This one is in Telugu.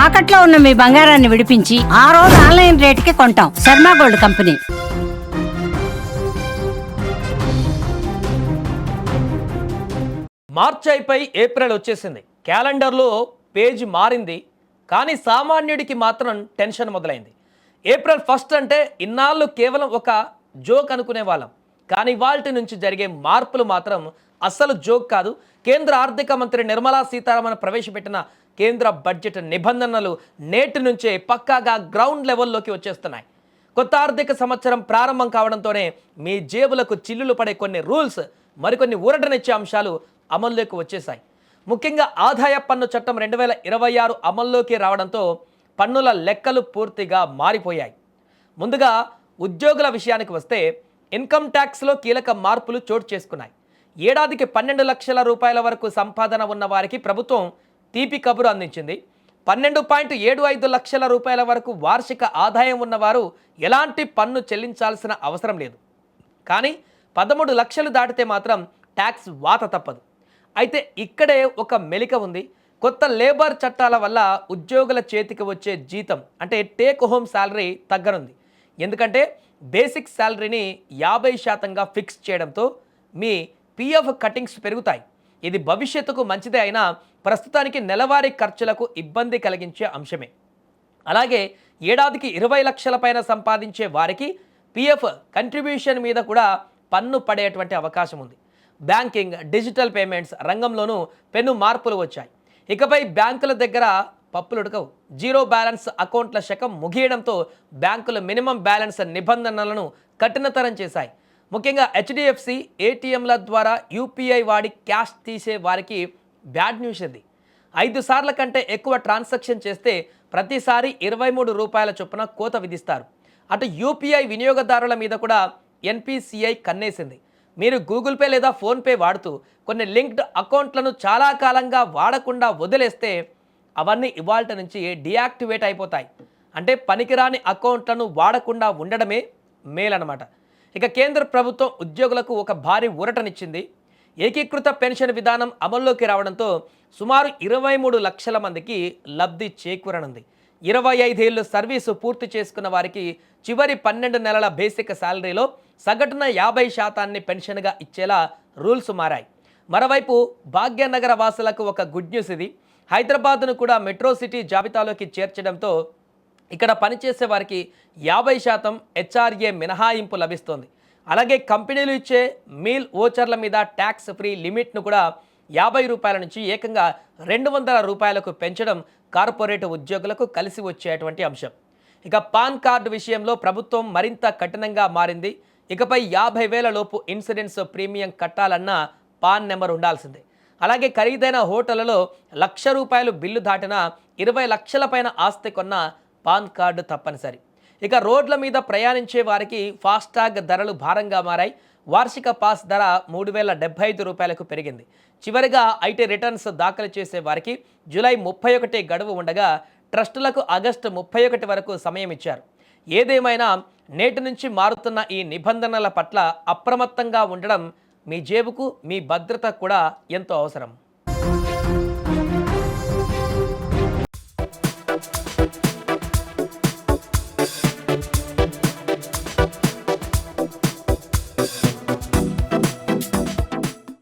తాకట్లో ఉన్న మీ బంగారాన్ని విడిపించి ఆ రోజు ఆన్లైన్ రేటుకి కొంటాం. Sharma gold company. మార్చి అయిపోయి ఏప్రిల్ వచ్చేసింది. క్యాలెండర్లో పేజీ మారింది, కానీ సామాన్యుడికి మాత్రం టెన్షన్ మొదలైంది. ఏప్రిల్ 1 అంటే ఇన్నాళ్ళు కేవలం ఒక జోక్ అనుకునే వాళ్ళం, కానీ వాటి నుంచి జరిగే మార్పులు మాత్రం అస్సలు జోక్ కాదు. కేంద్ర ఆర్థిక మంత్రి నిర్మలా సీతారామన్ ప్రవేశపెట్టిన కేంద్ర బడ్జెట్ నిబంధనలు నేటి నుంచే పక్కాగా గ్రౌండ్ లెవెల్లోకి వచ్చేస్తున్నాయి. కొత్త ఆర్థిక సంవత్సరం ప్రారంభం కావడంతోనే మీ జేబులకు చిల్లులు పడే కొన్ని రూల్స్, మరికొన్ని ఊరటనిచ్చే అంశాలు అమల్లోకి వచ్చేశాయి. ముఖ్యంగా ఆదాయ పన్ను చట్టం 2026 అమల్లోకి రావడంతో పన్నుల లెక్కలు పూర్తిగా మారిపోయాయి. ముందుగా ఉద్యోగుల విషయానికి వస్తే ఇన్కమ్ ట్యాక్స్లో కీలక మార్పులు చోటు చేసుకున్నాయి. ఏడాదికి 12 లక్షల రూపాయల వరకు సంపాదన ఉన్న వారికి ప్రభుత్వం తీపి కబురు అందించింది. 12.75 లక్షల రూపాయల వరకు వార్షిక ఆదాయం ఉన్నవారు ఎలాంటి పన్ను చెల్లించాల్సిన అవసరం లేదు. కానీ 13 లక్షలు దాటితే మాత్రం ట్యాక్స్ వాత తప్పదు. అయితే ఇక్కడే ఒక మెలిక ఉంది. కొత్త లేబర్ చట్టాల వల్ల ఉద్యోగుల చేతికి వచ్చే జీతం అంటే టేక్ హోమ్ శాలరీ తగ్గనుంది. ఎందుకంటే బేసిక్ శాలరీని 50% ఫిక్స్ చేయడంతో మీ పిఎఫ్ కటింగ్స్ పెరుగుతాయి. ఇది భవిష్యత్తుకు మంచిదే అయినా ప్రస్తుతానికి నెలవారీ ఖర్చులకు ఇబ్బంది కలిగించే అంశమే. అలాగే ఏడాదికి 20 లక్షల పైన సంపాదించే వారికి పిఎఫ్ కంట్రిబ్యూషన్ మీద కూడా పన్ను పడేటువంటి అవకాశం ఉంది. బ్యాంకింగ్, డిజిటల్ పేమెంట్స్ రంగంలోనూ పెను మార్పులు వచ్చాయి. ఇకపై బ్యాంకుల దగ్గర పప్పులు ఉడకవు. జీరో బ్యాలెన్స్ అకౌంట్ల శకం ముగియడంతో బ్యాంకుల మినిమం బ్యాలెన్స్ నిబంధనలను కఠినతరం చేశాయి. ముఖ్యంగా హెచ్డిఎఫ్సి ఏటీఎంల ద్వారా యూపీఐ వాడి క్యాష్ తీసే వారికి బ్యాడ్ న్యూస్ ఇది. 5 సార్ల కంటే ఎక్కువ ట్రాన్సాక్షన్ చేస్తే ప్రతిసారి 23 రూపాయల చొప్పున కోత విధిస్తారు. అటు యూపీఐ వినియోగదారుల మీద కూడా ఎన్పిసిఐ కన్నేసింది. మీరు గూగుల్ పే లేదా ఫోన్పే వాడుతూ కొన్ని లింక్డ్ అకౌంట్లను చాలా కాలంగా వాడకుండా వదిలేస్తే అవన్నీ ఇవాల్టి నుంచి డియాక్టివేట్ అయిపోతాయి. అంటే పనికిరాని అకౌంట్లను వాడకుండా ఉండడమే మేలన్నమాట. ఇక కేంద్ర ప్రభుత్వం ఉద్యోగులకు ఒక భారీ ఊరటనిచ్చింది. ఏకీకృత పెన్షన్ విధానం అమల్లోకి రావడంతో సుమారు 23 లక్షల మందికి లబ్ధి చేకూరనుంది. 25 ఏళ్ళు సర్వీసు పూర్తి చేసుకున్న వారికి చివరి 12 నెలల బేసిక్ శాలరీలో సగటున 50% పెన్షన్గా ఇచ్చేలా రూల్స్ మారాయి. మరోవైపు భాగ్యనగర వాసులకు ఒక గుడ్ న్యూస్ ఇది. హైదరాబాద్ను కూడా మెట్రో సిటీ జాబితాలోకి చేర్చడంతో ఇక్కడ పనిచేసే వారికి 50% హెచ్ఆర్ఏ మినహాయింపు లభిస్తోంది. అలాగే కంపెనీలు ఇచ్చే మీల్ ఓచర్ల మీద ట్యాక్స్ ఫ్రీ లిమిట్ను కూడా 50 రూపాయల నుంచి ఏకంగా 200 రూపాయలకు పెంచడం కార్పొరేట్ ఉద్యోగులకు కలిసి వచ్చేటువంటి అంశం. ఇక పాన్ కార్డు విషయంలో ప్రభుత్వం మరింత కఠినంగా మారింది. ఇకపై 50,000 లోపు ఇన్సూరెన్స్ ప్రీమియం కట్టాలన్నా పాన్ నెంబర్ ఉండాల్సిందే. అలాగే ఖరీదైన హోటళ్లలో ₹1,00,000 బిల్లు దాటినా 20 లక్షల పైన ఆస్తి కొన్న పాన్ కార్డు తప్పనిసరి. ఇక రోడ్ల మీద ప్రయాణించే వారికి ఫాస్టాగ్ ధరలు భారంగా మారాయి. వార్షిక పాస్ ధర ₹3,075 పెరిగింది. చివరిగా ఐటీ రిటర్న్స్ దాఖలు చేసే వారికి జూలై 31 గడువు ఉండగా ట్రస్టులకు ఆగస్టు 31 వరకు సమయం ఇచ్చారు. ఏదేమైనా నేటి నుంచి మారుతున్న ఈ నిబంధనల పట్ల అప్రమత్తంగా ఉండడం మీ జేబుకు, మీ భద్రత కూడా ఎంతో అవసరం.